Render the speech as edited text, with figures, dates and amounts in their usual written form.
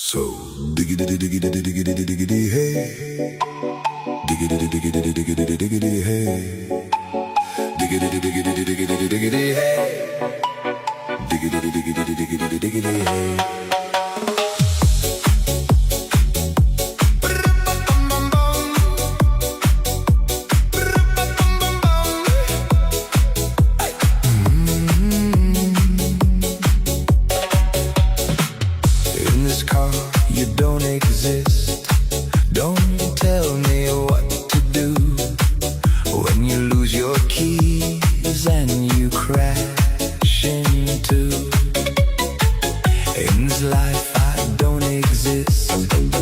So diggity diggity diggity diggity diggity hey, diggity diggity diggity diggity hey, diggity diggity diggity diggity hey, diggity diggity diggity diggity hey. In this car, you don't exist. Don't tell me what to do when you lose your keys and you crash into. In this life, I don't exist.